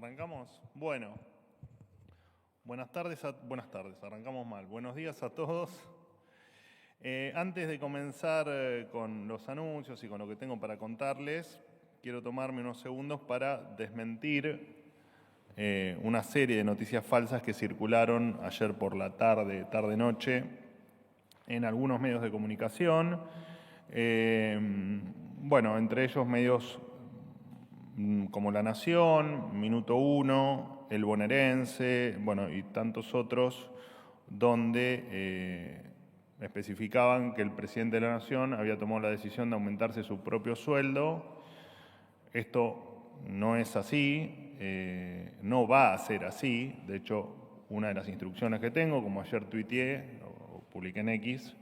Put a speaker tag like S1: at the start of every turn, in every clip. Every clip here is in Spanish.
S1: ¿Arrancamos? Bueno, buenas tardes, arrancamos mal. Buenos días a todos. Antes de comenzar con los anuncios y con lo que tengo para contarles, quiero tomarme unos segundos para desmentir una serie de noticias falsas que circularon ayer por la tarde-noche en algunos medios de comunicación. Bueno, entre ellos medios como La Nación, Minuto 1, El Bonaerense, bueno, y tantos otros, donde especificaban que el presidente de la Nación había tomado la decisión de aumentarse su propio sueldo. Esto no es así, no va a ser así. De hecho, una de las instrucciones que tengo, como ayer tuiteé o publiqué en X,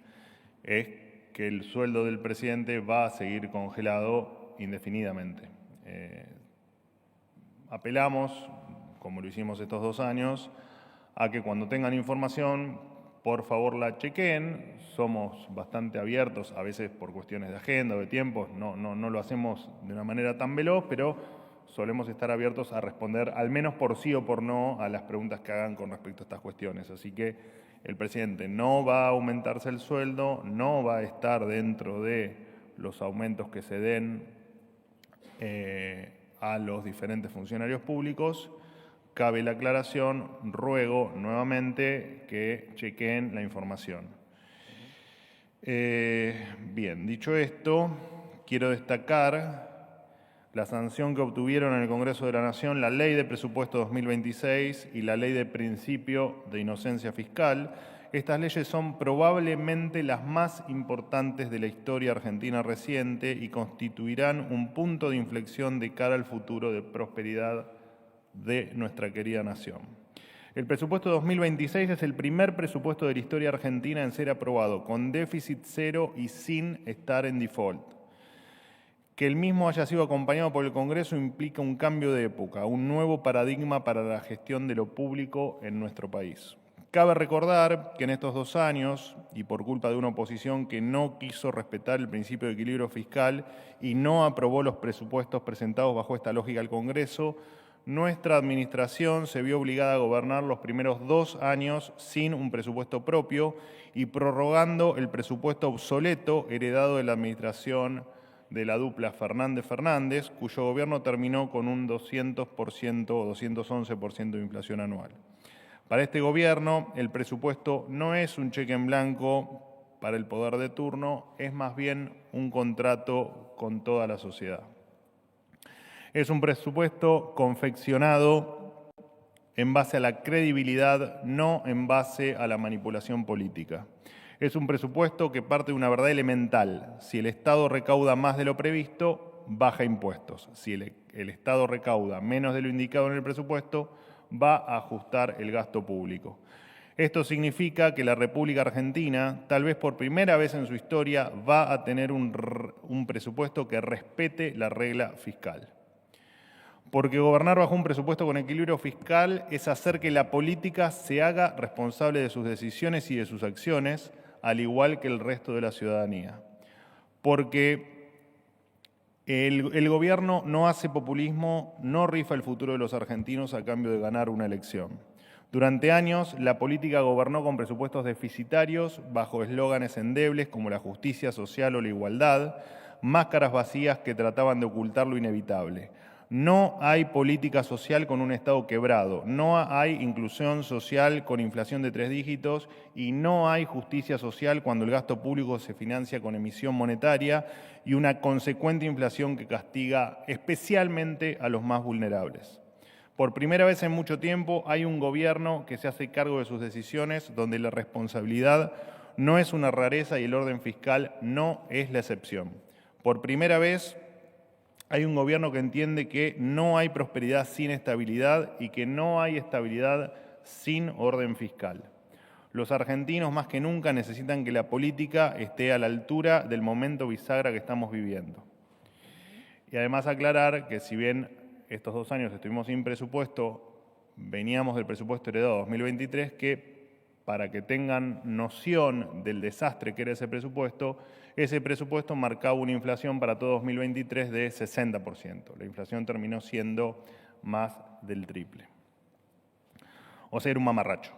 S1: es que el sueldo del presidente va a seguir congelado indefinidamente. Apelamos, como lo hicimos estos 2 años, a que cuando tengan información, por favor la chequeen. Somos bastante abiertos, a veces por cuestiones de agenda o de tiempos, no lo hacemos de una manera tan veloz, pero solemos estar abiertos a responder al menos por sí o por no a las preguntas que hagan con respecto a estas cuestiones. Así que el presidente no va a aumentarse el sueldo, no va a estar dentro de los aumentos que se den a los diferentes funcionarios públicos. Cabe la aclaración, ruego nuevamente que chequeen la información. Bien, dicho esto, quiero destacar la sanción que obtuvieron en el Congreso de la Nación la Ley de Presupuesto 2026 y la Ley de Principio de Inocencia Fiscal. Estas leyes son probablemente las más importantes de la historia argentina reciente y constituirán un punto de inflexión de cara al futuro de prosperidad de nuestra querida nación. El presupuesto 2026 es el primer presupuesto de la historia argentina en ser aprobado con déficit cero y sin estar en default. Que el mismo haya sido acompañado por el Congreso implica un cambio de época, un nuevo paradigma para la gestión de lo público en nuestro país. Cabe recordar que en estos 2 años, y por culpa de una oposición que no quiso respetar el principio de equilibrio fiscal y no aprobó los presupuestos presentados bajo esta lógica al Congreso, nuestra administración se vio obligada a gobernar los primeros 2 años sin un presupuesto propio y prorrogando el presupuesto obsoleto heredado de la administración de la dupla Fernández-Fernández, cuyo gobierno terminó con un 200% o 211% de inflación anual. Para este gobierno, el presupuesto no es un cheque en blanco para el poder de turno, es más bien un contrato con toda la sociedad. Es un presupuesto confeccionado en base a la credibilidad, no en base a la manipulación política. Es un presupuesto que parte de una verdad elemental. Si el Estado recauda más de lo previsto, baja impuestos. Si el Estado recauda menos de lo indicado en el presupuesto, va a ajustar el gasto público. Esto significa que la República Argentina, tal vez por primera vez en su historia, va a tener un presupuesto que respete la regla fiscal. Porque gobernar bajo un presupuesto con equilibrio fiscal es hacer que la política se haga responsable de sus decisiones y de sus acciones, al igual que el resto de la ciudadanía. Porque el gobierno no hace populismo, no rifa el futuro de los argentinos a cambio de ganar una elección. Durante años, la política gobernó con presupuestos deficitarios, bajo eslóganes endebles como la justicia social o la igualdad, máscaras vacías que trataban de ocultar lo inevitable. No hay política social con un Estado quebrado, no hay inclusión social con inflación de 3 dígitos y no hay justicia social cuando el gasto público se financia con emisión monetaria y una consecuente inflación que castiga especialmente a los más vulnerables. Por primera vez en mucho tiempo hay un gobierno que se hace cargo de sus decisiones, donde la responsabilidad no es una rareza y el orden fiscal no es la excepción. Por primera vez hay un gobierno que entiende que no hay prosperidad sin estabilidad y que no hay estabilidad sin orden fiscal. Los argentinos más que nunca necesitan que la política esté a la altura del momento bisagra que estamos viviendo. Y además aclarar que si bien estos 2 años estuvimos sin presupuesto, veníamos del presupuesto heredado 2023, que para que tengan noción del desastre que era ese presupuesto marcaba una inflación para todo 2023 de 60%. La inflación terminó siendo más del triple. O sea, era un mamarracho.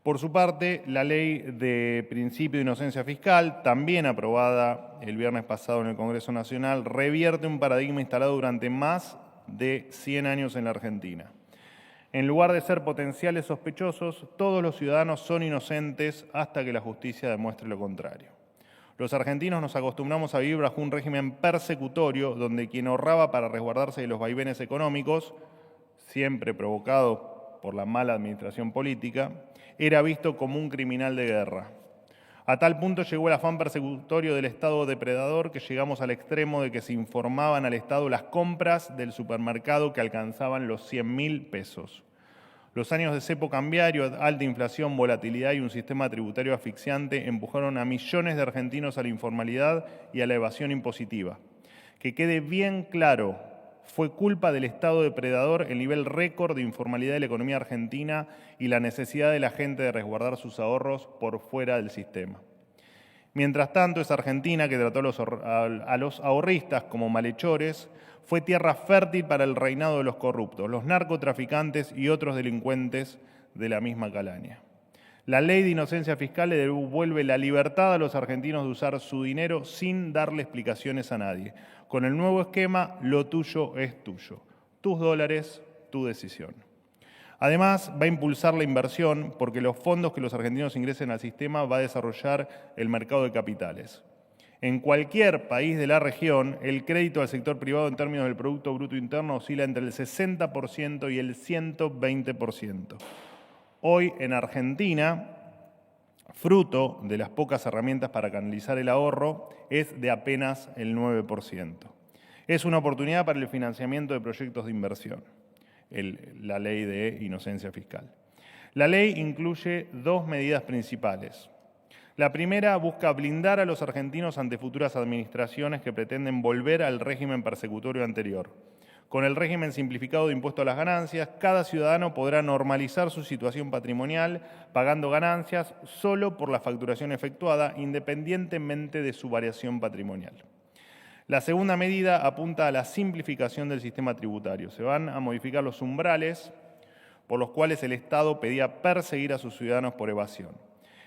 S1: Por su parte, la Ley de Principio de Inocencia Fiscal, también aprobada el viernes pasado en el Congreso Nacional, revierte un paradigma instalado durante más de 100 años en la Argentina. En lugar de ser potenciales sospechosos, todos los ciudadanos son inocentes hasta que la justicia demuestre lo contrario. Los argentinos nos acostumbramos a vivir bajo un régimen persecutorio donde quien ahorraba para resguardarse de los vaivenes económicos, siempre provocado por la mala administración política, era visto como un criminal de guerra. A tal punto llegó el afán persecutorio del Estado depredador que llegamos al extremo de que se informaban al Estado las compras del supermercado que alcanzaban los 100.000 pesos. Los años de cepo cambiario, alta inflación, volatilidad y un sistema tributario asfixiante empujaron a millones de argentinos a la informalidad y a la evasión impositiva. Que quede bien claro, fue culpa del Estado depredador el nivel récord de informalidad de la economía argentina y la necesidad de la gente de resguardar sus ahorros por fuera del sistema. Mientras tanto, esa Argentina que trató a los ahorristas como malhechores fue tierra fértil para el reinado de los corruptos, los narcotraficantes y otros delincuentes de la misma calaña. La Ley de Inocencia Fiscal le devuelve la libertad a los argentinos de usar su dinero sin darle explicaciones a nadie. Con el nuevo esquema, lo tuyo es tuyo. Tus dólares, tu decisión. Además, va a impulsar la inversión porque los fondos que los argentinos ingresen al sistema va a desarrollar el mercado de capitales. En cualquier país de la región, el crédito al sector privado en términos del Producto Bruto Interno oscila entre el 60% y el 120%. Hoy en Argentina, fruto de las pocas herramientas para canalizar el ahorro, es de apenas el 9%. Es una oportunidad para el financiamiento de proyectos de inversión, la Ley de Inocencia Fiscal. La ley incluye dos medidas principales. La primera busca blindar a los argentinos ante futuras administraciones que pretenden volver al régimen persecutorio anterior. Con el régimen simplificado de impuesto a las ganancias, cada ciudadano podrá normalizar su situación patrimonial pagando ganancias solo por la facturación efectuada, independientemente de su variación patrimonial. La segunda medida apunta a la simplificación del sistema tributario. Se van a modificar los umbrales por los cuales el Estado pedía perseguir a sus ciudadanos por evasión.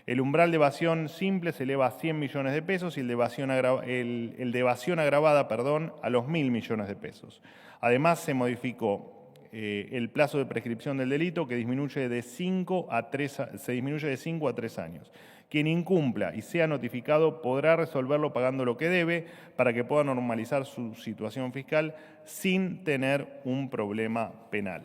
S1: El umbral de evasión simple se eleva a 100 millones de pesos y el de evasión agravada a los 1.000 millones de pesos. Además, se modificó el plazo de prescripción del delito que disminuye de 5 a 3 años. Quien incumpla y sea notificado podrá resolverlo pagando lo que debe para que pueda normalizar su situación fiscal sin tener un problema penal.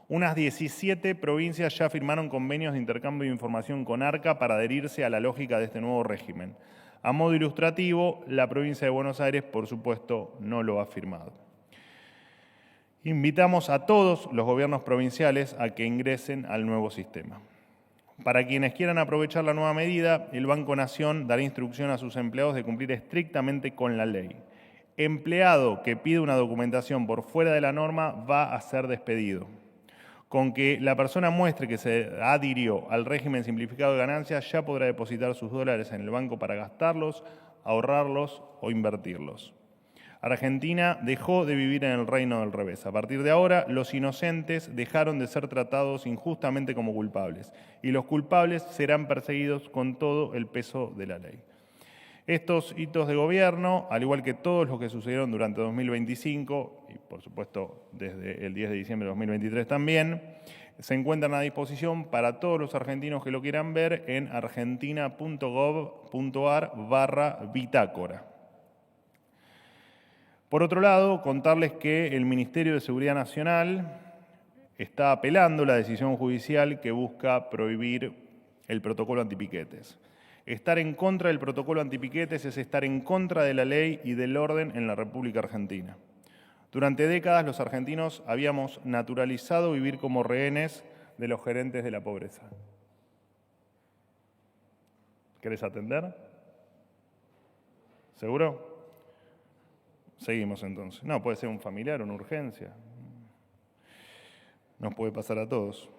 S1: Unas 17 provincias ya firmaron convenios de intercambio de información con ARCA para adherirse a la lógica de este nuevo régimen. A modo ilustrativo, la provincia de Buenos Aires, por supuesto, no lo ha firmado. Invitamos a todos los gobiernos provinciales a que ingresen al nuevo sistema. Para quienes quieran aprovechar la nueva medida, el Banco Nación dará instrucción a sus empleados de cumplir estrictamente con la ley. Empleado que pide una documentación por fuera de la norma va a ser despedido. Con que la persona muestre que se adhirió al régimen simplificado de ganancias, ya podrá depositar sus dólares en el banco para gastarlos, ahorrarlos o invertirlos. Argentina dejó de vivir en el reino del revés. A partir de ahora, los inocentes dejaron de ser tratados injustamente como culpables y los culpables serán perseguidos con todo el peso de la ley. Estos hitos de gobierno, al igual que todos los que sucedieron durante 2025 y por supuesto desde el 10 de diciembre de 2023 también, se encuentran a disposición para todos los argentinos que lo quieran ver en argentina.gov.ar/bitácora. Por otro lado, contarles que el Ministerio de Seguridad Nacional está apelando la decisión judicial que busca prohibir el protocolo antipiquetes. Estar en contra del protocolo antipiquetes es estar en contra de la ley y del orden en la República Argentina. Durante décadas los argentinos habíamos naturalizado vivir como rehenes de los gerentes de la pobreza. ¿Querés atender? ¿Seguro? Seguimos entonces. No, puede ser un familiar, una urgencia. Nos puede pasar a todos.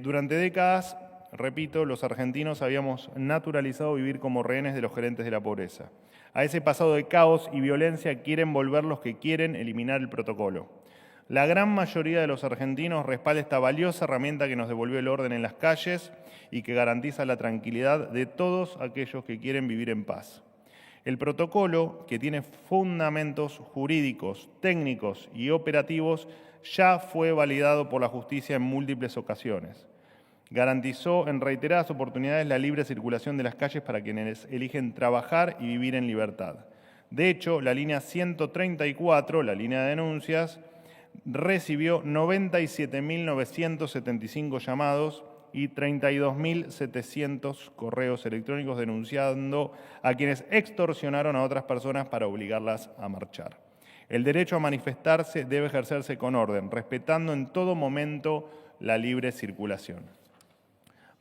S1: Durante décadas repito, los argentinos habíamos naturalizado vivir como rehenes de los gerentes de la pobreza. A ese pasado de caos y violencia quieren volver los que quieren eliminar el protocolo. La gran mayoría de los argentinos respalda esta valiosa herramienta que nos devolvió el orden en las calles y que garantiza la tranquilidad de todos aquellos que quieren vivir en paz. El protocolo, que tiene fundamentos jurídicos, técnicos y operativos, ya fue validado por la justicia en múltiples ocasiones. Garantizó en reiteradas oportunidades la libre circulación de las calles para quienes eligen trabajar y vivir en libertad. De hecho, la línea 134, la línea de denuncias, recibió 97.975 llamados y 32.700 correos electrónicos denunciando a quienes extorsionaron a otras personas para obligarlas a marchar. El derecho a manifestarse debe ejercerse con orden, respetando en todo momento la libre circulación.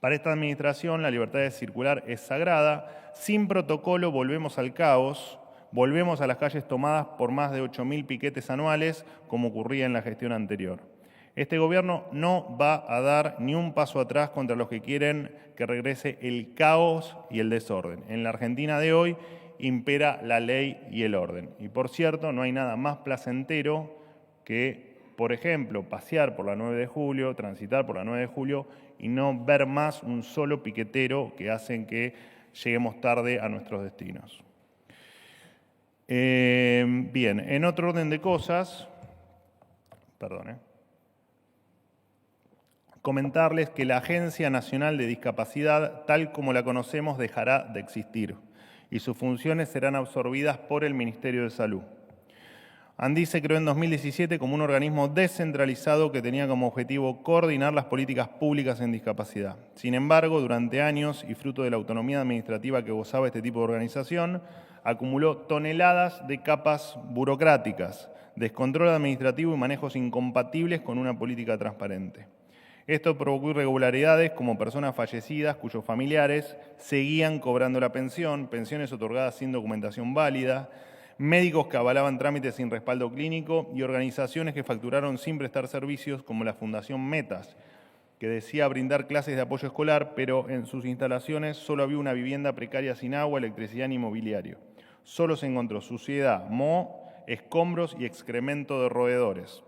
S1: Para esta administración, la libertad de circular es sagrada. Sin protocolo volvemos al caos, volvemos a las calles tomadas por más de 8.000 piquetes anuales, como ocurría en la gestión anterior. Este gobierno no va a dar ni un paso atrás contra los que quieren que regrese el caos y el desorden. En la Argentina de hoy impera la ley y el orden. Y por cierto, no hay nada más placentero que, por ejemplo, pasear por la 9 de julio, transitar por la 9 de julio y no ver más un solo piquetero que hacen que lleguemos tarde a nuestros destinos. Bien, en otro orden de cosas, comentarles que la Agencia Nacional de Discapacidad, tal como la conocemos, dejará de existir y sus funciones serán absorbidas por el Ministerio de Salud. ANDI se creó en 2017 como un organismo descentralizado que tenía como objetivo coordinar las políticas públicas en discapacidad. Sin embargo, durante años y fruto de la autonomía administrativa que gozaba este tipo de organización, acumuló toneladas de capas burocráticas, descontrol administrativo y manejos incompatibles con una política transparente. Esto provocó irregularidades como personas fallecidas cuyos familiares seguían cobrando la pensión, pensiones otorgadas sin documentación válida, médicos que avalaban trámites sin respaldo clínico y organizaciones que facturaron sin prestar servicios como la Fundación Metas, que decía brindar clases de apoyo escolar, pero en sus instalaciones solo había una vivienda precaria sin agua, electricidad ni mobiliario. Solo se encontró suciedad, moho, escombros y excremento de roedores.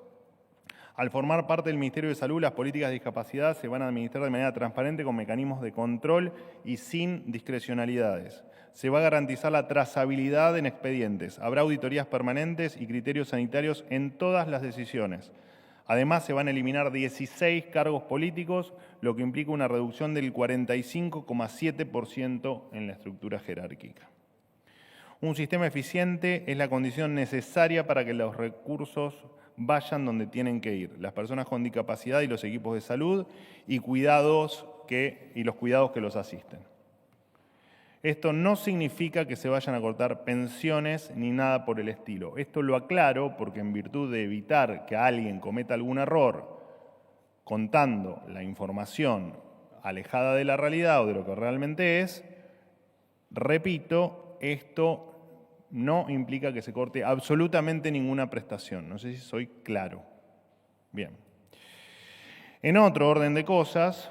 S1: Al formar parte del Ministerio de Salud, las políticas de discapacidad se van a administrar de manera transparente con mecanismos de control y sin discrecionalidades. Se va a garantizar la trazabilidad en expedientes. Habrá auditorías permanentes y criterios sanitarios en todas las decisiones. Además, se van a eliminar 16 cargos políticos, lo que implica una reducción del 45,7% en la estructura jerárquica. Un sistema eficiente es la condición necesaria para que los recursos vayan donde tienen que ir, las personas con discapacidad y los equipos de salud y los cuidados que los asisten. Esto no significa que se vayan a cortar pensiones ni nada por el estilo. Esto lo aclaro porque en virtud de evitar que alguien cometa algún error contando la información alejada de la realidad o de lo que realmente es, repito, esto no implica que se corte absolutamente ninguna prestación. No sé si soy claro. Bien. En otro orden de cosas,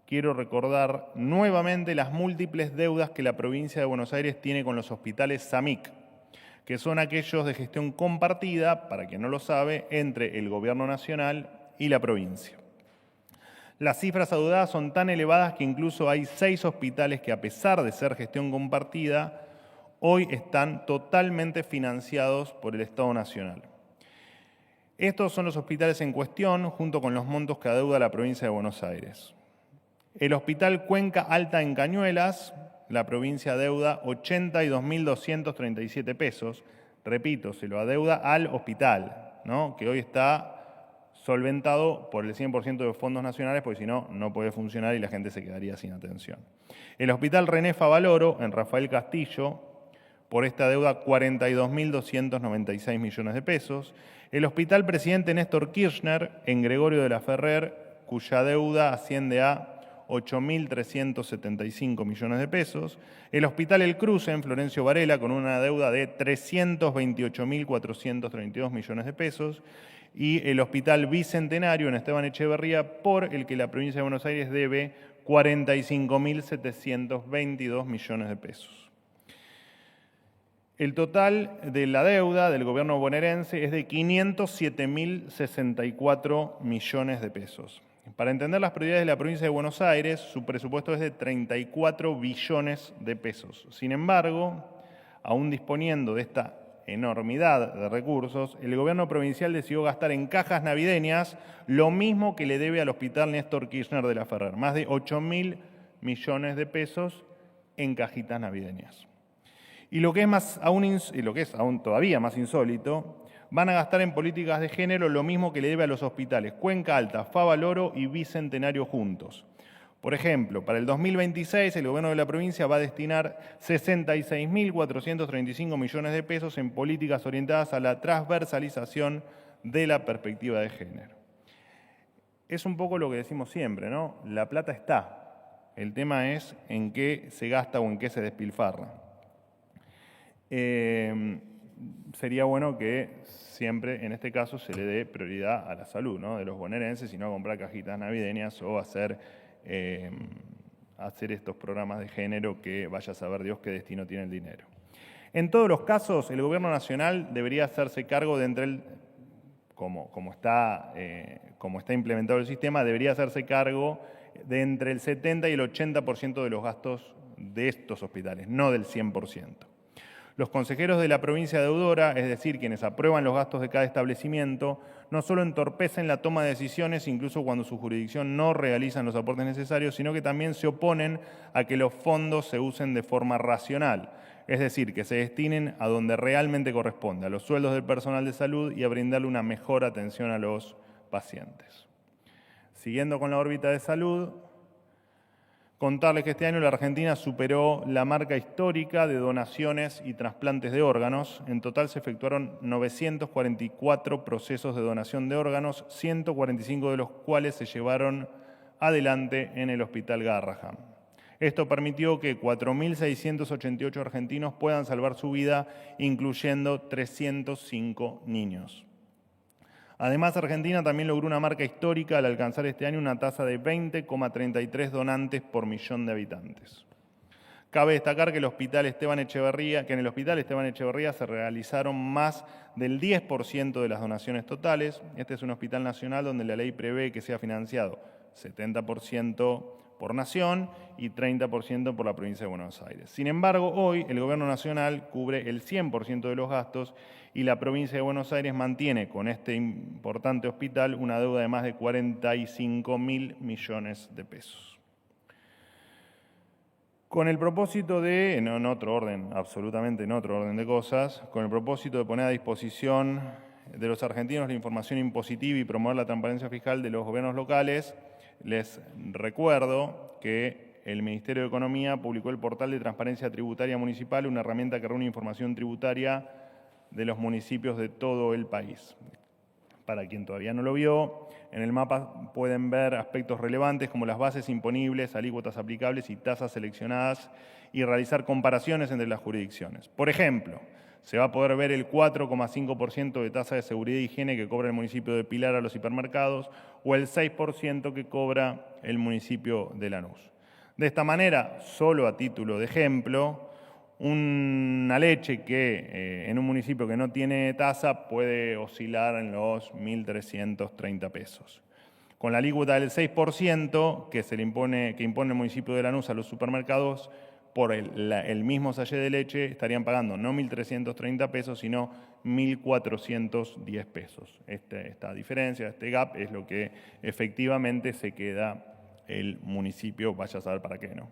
S1: quiero recordar nuevamente las múltiples deudas que la provincia de Buenos Aires tiene con los hospitales SAMIC, que son aquellos de gestión compartida, para quien no lo sabe, entre el Gobierno Nacional y la provincia. Las cifras adeudadas son tan elevadas que incluso hay 6 hospitales que, a pesar de ser gestión compartida, hoy están totalmente financiados por el Estado Nacional. Estos son los hospitales en cuestión, junto con los montos que adeuda la provincia de Buenos Aires. El Hospital Cuenca Alta en Cañuelas, la provincia adeuda 82.237 pesos. Repito, se lo adeuda al hospital, ¿no? Que hoy está solventado por el 100% de fondos nacionales, porque si no, no puede funcionar y la gente se quedaría sin atención. El Hospital René Favaloro, en Rafael Castillo, por esta deuda 42.296 millones de pesos. El Hospital Presidente Néstor Kirchner, en Gregorio de la Ferrer, cuya deuda asciende a 8.375 millones de pesos. El Hospital El Cruce, en Florencio Varela, con una deuda de 328.432 millones de pesos. Y el Hospital Bicentenario, en Esteban Echeverría, por el que la provincia de Buenos Aires debe 45.722 millones de pesos. El total de la deuda del gobierno bonaerense es de 507.064 millones de pesos. Para entender las prioridades de la provincia de Buenos Aires, su presupuesto es de 34 billones de pesos. Sin embargo, aún disponiendo de esta enormidad de recursos, el gobierno provincial decidió gastar en cajas navideñas lo mismo que le debe al Hospital Néstor Kirchner de la Ferrer, más de 8.000 millones de pesos en cajitas navideñas. Y lo que es aún todavía más insólito, van a gastar en políticas de género lo mismo que le debe a los hospitales Cuenca Alta, Favaloro y Bicentenario juntos. Por ejemplo, para el 2026 el gobierno de la provincia va a destinar 66.435 millones de pesos en políticas orientadas a la transversalización de la perspectiva de género. Es un poco lo que decimos siempre, ¿no? La plata está. El tema es en qué se gasta o en qué se despilfarra. Sería bueno que siempre, en este caso, se le dé prioridad a la salud, ¿no?, de los bonaerenses y no a comprar cajitas navideñas o hacer estos programas de género que vaya a saber Dios qué destino tiene el dinero. En todos los casos, el gobierno nacional debería hacerse cargo de como está implementado el sistema, debería hacerse cargo de entre el 70 y el 80% de los gastos de estos hospitales, no del 100%. Los consejeros de la provincia deudora, es decir, quienes aprueban los gastos de cada establecimiento, no solo entorpecen la toma de decisiones, incluso cuando su jurisdicción no realizan los aportes necesarios, sino que también se oponen a que los fondos se usen de forma racional, es decir, que se destinen a donde realmente corresponde, a los sueldos del personal de salud y a brindarle una mejor atención a los pacientes. Siguiendo con la órbita de salud, contarles que este año la Argentina superó la marca histórica de donaciones y trasplantes de órganos. En total se efectuaron 944 procesos de donación de órganos, 145 de los cuales se llevaron adelante en el Hospital Garrahan. Esto permitió que 4.688 argentinos puedan salvar su vida, incluyendo 305 niños. Además, Argentina también logró una marca histórica al alcanzar este año una tasa de 20,33 donantes por millón de habitantes. Cabe destacar que en el Hospital Esteban Echeverría se realizaron más del 10% de las donaciones totales. Este es un hospital nacional donde la ley prevé que sea financiado 70% por nación y 30% por la provincia de Buenos Aires. Sin embargo, hoy el Gobierno Nacional cubre el 100% de los gastos y la provincia de Buenos Aires mantiene con este importante hospital una deuda de más de 45.000 millones de pesos. Con el propósito de, absolutamente en otro orden de cosas, con el propósito de poner a disposición de los argentinos la información impositiva y promover la transparencia fiscal de los gobiernos locales, les recuerdo que el Ministerio de Economía publicó el portal de transparencia tributaria municipal, una herramienta que reúne información tributaria de los municipios de todo el país. Para quien todavía no lo vio, en el mapa pueden ver aspectos relevantes como las bases imponibles, alícuotas aplicables y tasas seleccionadas y realizar comparaciones entre las jurisdicciones. Por ejemplo, se va a poder ver el 4,5% de tasa de seguridad e higiene que cobra el municipio de Pilar a los hipermercados o el 6% que cobra el municipio de Lanús. De esta manera, solo a título de ejemplo, una leche que en un municipio que no tiene tasa puede oscilar en los 1.330 pesos. Con la alícuota del 6% que impone el municipio de Lanús a los supermercados, por el mismo sachet de leche estarían pagando no 1.330 pesos, sino 1.410 pesos. Esta diferencia, este gap, es lo que efectivamente se queda el municipio, vaya a saber para qué, ¿no?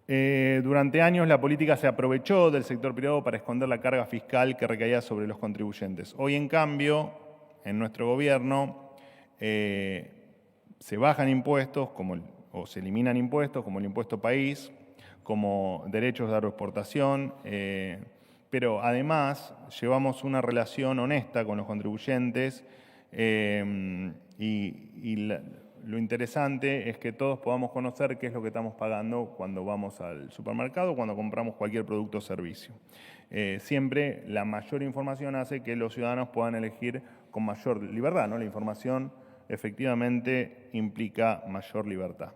S1: Durante años la política se aprovechó del sector privado para esconder la carga fiscal que recaía sobre los contribuyentes. Hoy, en cambio, en nuestro gobierno se bajan impuestos o se eliminan impuestos como el impuesto país, como derechos de agroexportación, pero además llevamos una relación honesta con los contribuyentes lo interesante es que todos podamos conocer qué es lo que estamos pagando cuando vamos al supermercado, cuando compramos cualquier producto o servicio. Siempre la mayor información hace que los ciudadanos puedan elegir con mayor libertad, ¿no? La información efectivamente implica mayor libertad.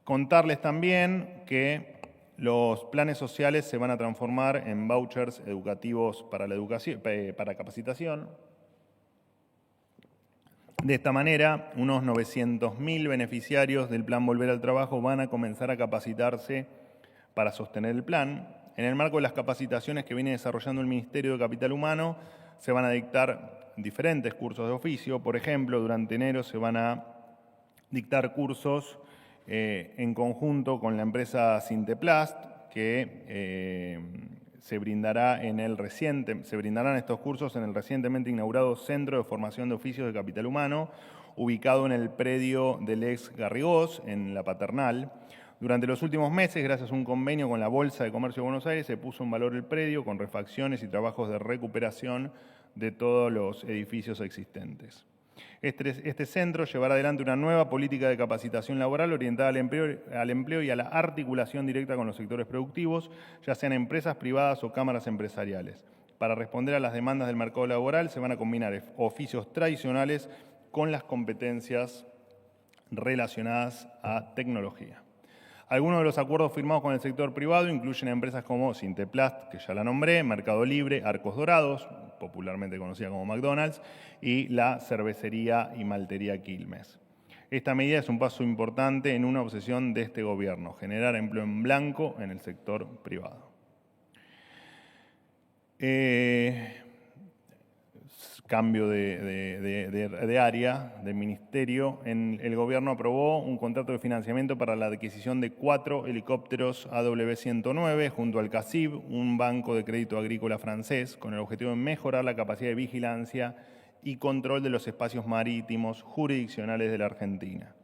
S1: Contarles también que los planes sociales se van a transformar en vouchers educativos para para capacitación. De esta manera, unos 900.000 beneficiarios del Plan Volver al Trabajo van a comenzar a capacitarse para sostener el plan. En el marco de las capacitaciones que viene desarrollando el Ministerio de Capital Humano, se van a dictar diferentes cursos de oficio. Por ejemplo, durante enero se van a dictar cursos en conjunto con la empresa Sinteplast, que se brindarán estos cursos en el recientemente inaugurado Centro de Formación de Oficios de Capital Humano, ubicado en el predio del ex Garrigós, en La Paternal. Durante los últimos meses, gracias a un convenio con la Bolsa de Comercio de Buenos Aires, se puso en valor el predio con refacciones y trabajos de recuperación de todos los edificios existentes. Este centro llevará adelante una nueva política de capacitación laboral orientada al empleo y a la articulación directa con los sectores productivos, ya sean empresas privadas o cámaras empresariales. Para responder a las demandas del mercado laboral se van a combinar oficios tradicionales con las competencias relacionadas a tecnología. Algunos de los acuerdos firmados con el sector privado incluyen empresas como Sinteplast, que ya la nombré, Mercado Libre, Arcos Dorados, popularmente conocida como McDonald's, y la cervecería y maltería Quilmes. Esta medida es un paso importante en una obsesión de este gobierno, generar empleo en blanco en el sector privado. Cambio de área, de ministerio. El gobierno aprobó un contrato de financiamiento para la adquisición de 4 helicópteros AW109 junto al CACIB, un banco de crédito agrícola francés, con el objetivo de mejorar la capacidad de vigilancia y control de los espacios marítimos jurisdiccionales de la Argentina.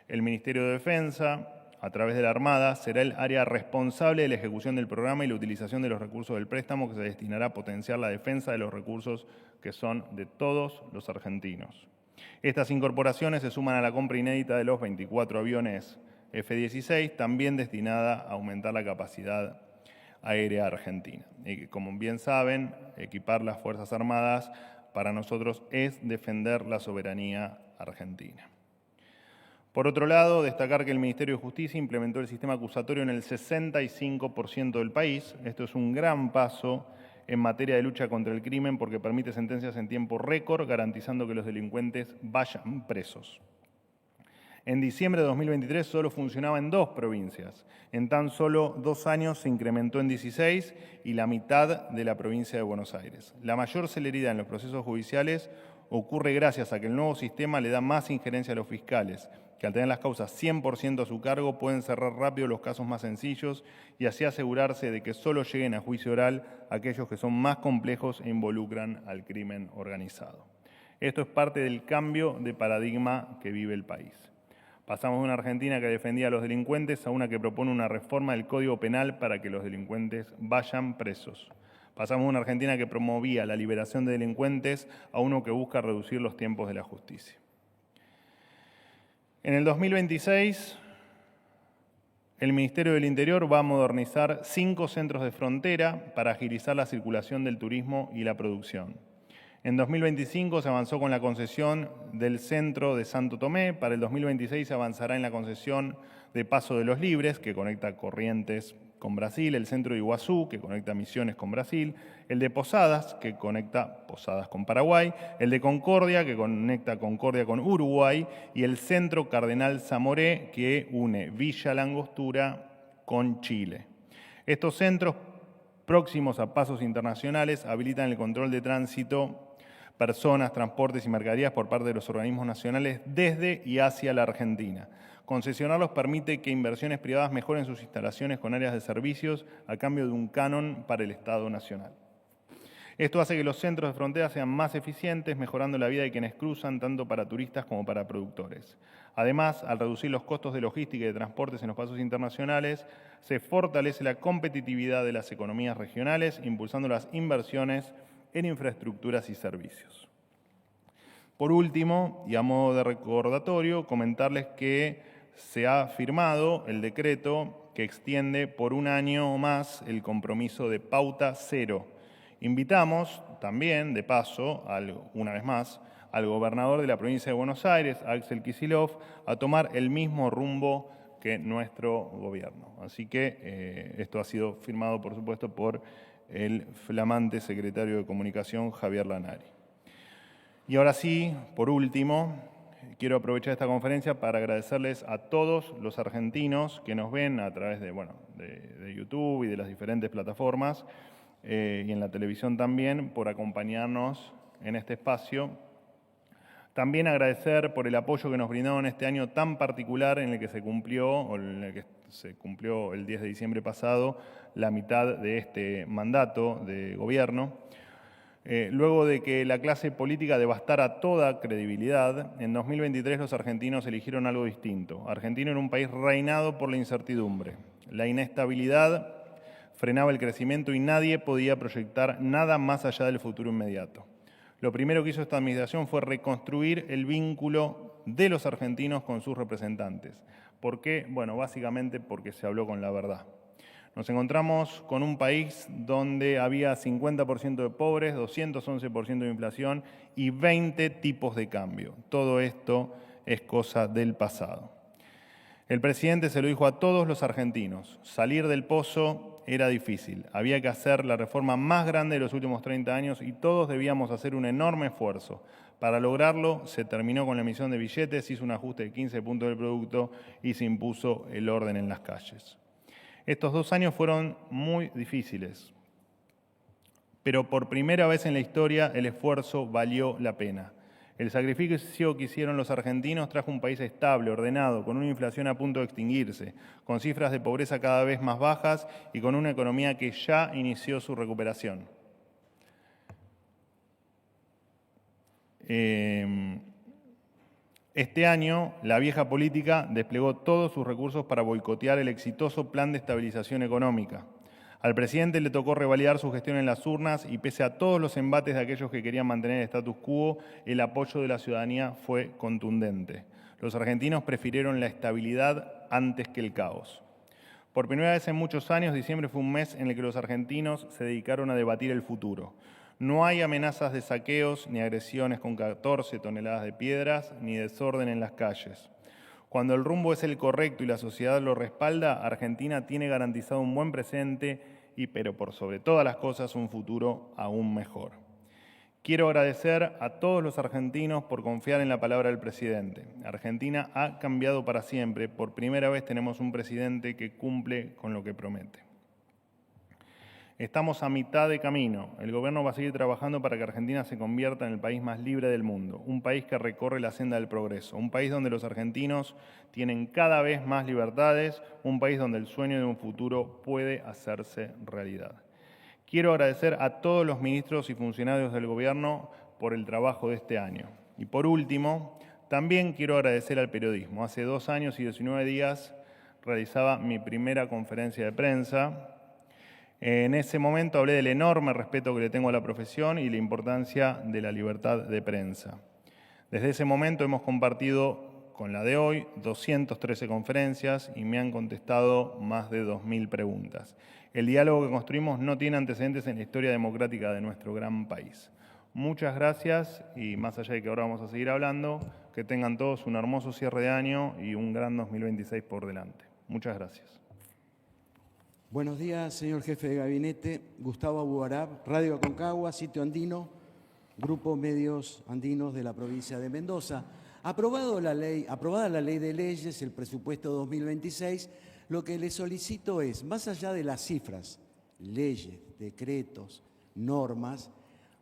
S1: El Ministerio de Defensa, a través de la Armada, será el área responsable de la ejecución del programa y la utilización de los recursos del préstamo, que se destinará a potenciar la defensa de los recursos que son de todos los argentinos. Estas incorporaciones se suman a la compra inédita de los 24 aviones F-16, también destinada a aumentar la capacidad aérea argentina. Y como bien saben, equipar las Fuerzas Armadas para nosotros es defender la soberanía argentina. Por otro lado, destacar que el Ministerio de Justicia implementó el sistema acusatorio en el 65% del país. Esto es un gran paso en materia de lucha contra el crimen porque permite sentencias en tiempo récord, garantizando que los delincuentes vayan presos. En diciembre de 2023 solo funcionaba en 2 provincias. En tan solo 2 años se incrementó en 16 y la mitad de la provincia de Buenos Aires. La mayor celeridad en los procesos judiciales ocurre gracias a que el nuevo sistema le da más injerencia a los fiscales, que al tener las causas 100% a su cargo pueden cerrar rápido los casos más sencillos y así asegurarse de que solo lleguen a juicio oral aquellos que son más complejos e involucran al crimen organizado. Esto es parte del cambio de paradigma que vive el país. Pasamos de una Argentina que defendía a los delincuentes a una que propone una reforma del Código Penal para que los delincuentes vayan presos. Pasamos de una Argentina que promovía la liberación de delincuentes a uno que busca reducir los tiempos de la justicia. En el 2026, el Ministerio del Interior va a modernizar 5 centros de frontera para agilizar la circulación del turismo y la producción. En 2025 se avanzó con la concesión del centro de Santo Tomé. Para el 2026 se avanzará en la concesión de Paso de los Libres, que conecta Corrientes con Brasil, el centro de Iguazú, que conecta Misiones con Brasil, el de Posadas, que conecta Posadas con Paraguay, el de Concordia, que conecta Concordia con Uruguay, y el centro Cardenal Zamoré, que une Villa La Angostura con Chile. Estos centros, próximos a pasos internacionales, habilitan el control de tránsito, personas, transportes y mercaderías por parte de los organismos nacionales desde y hacia la Argentina. Concesionarlos permite que inversiones privadas mejoren sus instalaciones con áreas de servicios a cambio de un canon para el Estado Nacional. Esto hace que los centros de frontera sean más eficientes, mejorando la vida de quienes cruzan, tanto para turistas como para productores. Además, al reducir los costos de logística y de transportes en los pasos internacionales, se fortalece la competitividad de las economías regionales, impulsando las inversiones en infraestructuras y servicios. Por último, y a modo de recordatorio, comentarles que se ha firmado el decreto que extiende por 1 año más el compromiso de Pauta Cero. Invitamos también, de paso, una vez más, al gobernador de la provincia de Buenos Aires, Axel Kicillof, a tomar el mismo rumbo que nuestro gobierno. Así que esto ha sido firmado, por supuesto, por el flamante secretario de Comunicación, Javier Lanari. Y ahora sí, por último, quiero aprovechar esta conferencia para agradecerles a todos los argentinos que nos ven a través de YouTube y de las diferentes plataformas y en la televisión también por acompañarnos en este espacio. También agradecer por el apoyo que nos brindaron este año tan particular en el que se cumplió el 10 de diciembre pasado, la mitad de este mandato de gobierno. Luego de que la clase política devastara toda credibilidad, en 2023 los argentinos eligieron algo distinto. Argentina era un país reinado por la incertidumbre. La inestabilidad frenaba el crecimiento y nadie podía proyectar nada más allá del futuro inmediato. Lo primero que hizo esta administración fue reconstruir el vínculo de los argentinos con sus representantes. ¿Por qué? Bueno, básicamente porque se habló con la verdad. Nos encontramos con un país donde había 50% de pobres, 211% de inflación y 20 tipos de cambio. Todo esto es cosa del pasado. El presidente se lo dijo a todos los argentinos: salir del pozo era difícil, había que hacer la reforma más grande de los últimos 30 años y todos debíamos hacer un enorme esfuerzo. Para lograrlo, se terminó con la emisión de billetes, se hizo un ajuste de 15 puntos del producto y se impuso el orden en las calles. Estos 2 años fueron muy difíciles, pero por primera vez en la historia el esfuerzo valió la pena. El sacrificio que hicieron los argentinos trajo un país estable, ordenado, con una inflación a punto de extinguirse, con cifras de pobreza cada vez más bajas y con una economía que ya inició su recuperación. Este año, la vieja política desplegó todos sus recursos para boicotear el exitoso plan de estabilización económica. Al presidente le tocó revalidar su gestión en las urnas y pese a todos los embates de aquellos que querían mantener el status quo, el apoyo de la ciudadanía fue contundente. Los argentinos prefirieron la estabilidad antes que el caos. Por primera vez en muchos años, diciembre fue un mes en el que los argentinos se dedicaron a debatir el futuro. No hay amenazas de saqueos ni agresiones con 14 toneladas de piedras ni desorden en las calles. Cuando el rumbo es el correcto y la sociedad lo respalda, Argentina tiene garantizado un buen presente pero por sobre todas las cosas un futuro aún mejor. Quiero agradecer a todos los argentinos por confiar en la palabra del presidente. Argentina ha cambiado para siempre. Por primera vez tenemos un presidente que cumple con lo que promete. Estamos a mitad de camino. El gobierno va a seguir trabajando para que Argentina se convierta en el país más libre del mundo, un país que recorre la senda del progreso, un país donde los argentinos tienen cada vez más libertades, un país donde el sueño de un futuro puede hacerse realidad. Quiero agradecer a todos los ministros y funcionarios del gobierno por el trabajo de este año. Y por último, también quiero agradecer al periodismo. Hace 2 años y 19 días realizaba mi primera conferencia de prensa. En ese momento hablé del enorme respeto que le tengo a la profesión y la importancia de la libertad de prensa. Desde ese momento hemos compartido con la de hoy 213 conferencias y me han contestado más de 2.000 preguntas. El diálogo que construimos no tiene antecedentes en la historia democrática de nuestro gran país. Muchas gracias y más allá de que ahora vamos a seguir hablando, que tengan todos un hermoso cierre de año y un gran 2026 por delante. Muchas gracias.
S2: Buenos días, señor jefe de gabinete. Gustavo Abuarab, Radio Aconcagua, Sitio Andino, Grupo Medios Andinos de la provincia de Mendoza. Aprobada la ley de leyes, el presupuesto 2026, lo que le solicito es, más allá de las cifras, leyes, decretos, normas,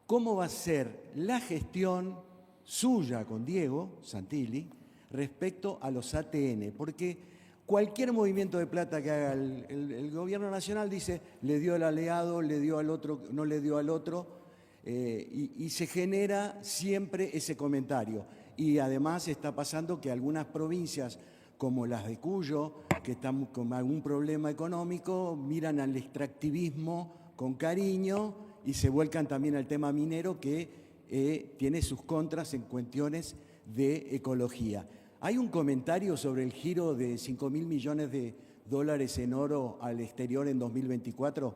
S2: ¿cómo va a ser la gestión suya con Diego Santilli respecto a los ATN? Porque cualquier movimiento de plata que haga el gobierno nacional dice, le dio al aliado, le dio al otro, no le dio al otro, y se genera siempre ese comentario. Y además está pasando que algunas provincias, como las de Cuyo, que están con algún problema económico, miran al extractivismo con cariño y se vuelcan también al tema minero que tiene sus contras en cuestiones de ecología. ¿Hay un comentario sobre el giro de 5.000 millones de dólares en oro al exterior en 2024?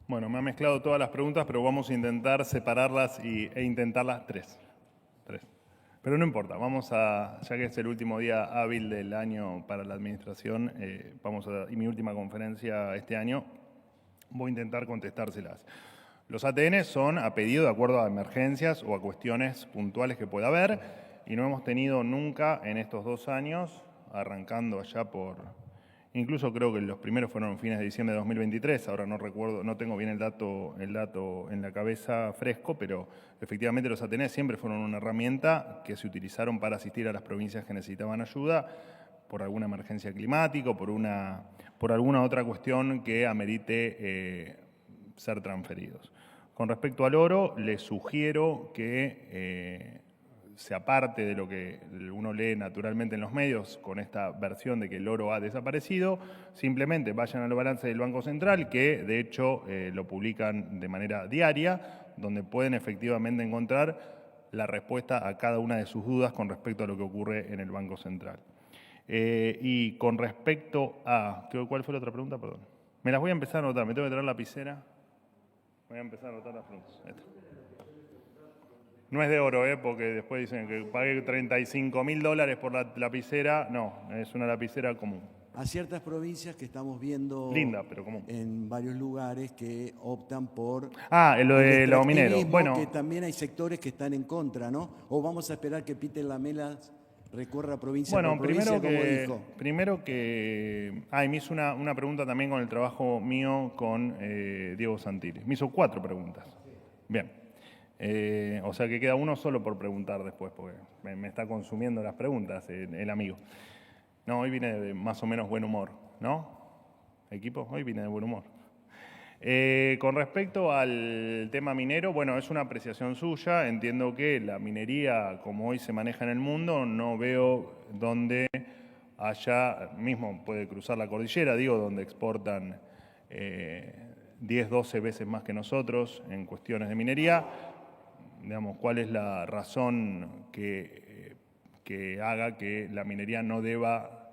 S1: Bueno, me ha mezclado todas las preguntas, pero vamos a intentar separarlas e intentarlas 3. 3. Pero no importa, vamos a, ya que es el último día hábil del año para la administración, y mi última conferencia este año, voy a intentar contestárselas. Los ATN son a pedido de acuerdo a emergencias o a cuestiones puntuales que pueda haber, y no hemos tenido nunca en estos 2 años, arrancando allá por, incluso creo que los primeros fueron fines de diciembre de 2023, ahora no recuerdo, no tengo bien el dato en la cabeza fresco, pero efectivamente los ATN siempre fueron una herramienta que se utilizaron para asistir a las provincias que necesitaban ayuda por alguna emergencia climática o por alguna otra cuestión que amerite ser transferidos. Con respecto al oro, les sugiero que se aparte de lo que uno lee naturalmente en los medios con esta versión de que el oro ha desaparecido, simplemente vayan al balance del Banco Central, que de hecho lo publican de manera diaria, donde pueden efectivamente encontrar la respuesta a cada una de sus dudas con respecto a lo que ocurre en el Banco Central. Y con respecto a... ¿Cuál fue la otra pregunta? Perdón. Me las voy a empezar a anotar, me tengo que traer la lapicera. Voy a empezar a anotar las preguntas. Esta. No es de oro, porque después dicen que pagué $35.000 por la lapicera. No, es una lapicera común.
S2: A ciertas provincias que estamos viendo
S1: linda, pero común,
S2: en varios lugares que optan por...
S1: lo de los mineros. Bueno,
S2: que también hay sectores que están en contra, ¿no? O vamos a esperar que Peter Lamelas recorra provincia por provincia, como dijo.
S1: Primero que... me hizo una pregunta también con el trabajo mío con Diego Santilli. Me hizo 4 preguntas. Bien. O sea que queda uno solo por preguntar después, porque me está consumiendo las preguntas el amigo. No, hoy vine de más o menos buen humor, ¿no? Equipo, hoy vine de buen humor. Con respecto al tema minero, bueno, es una apreciación suya. Entiendo que la minería, como hoy se maneja en el mundo, no veo donde allá mismo puede cruzar la cordillera, donde exportan 10, 12 veces más que nosotros en cuestiones de minería. Digamos, ¿cuál es la razón que haga que la minería no deba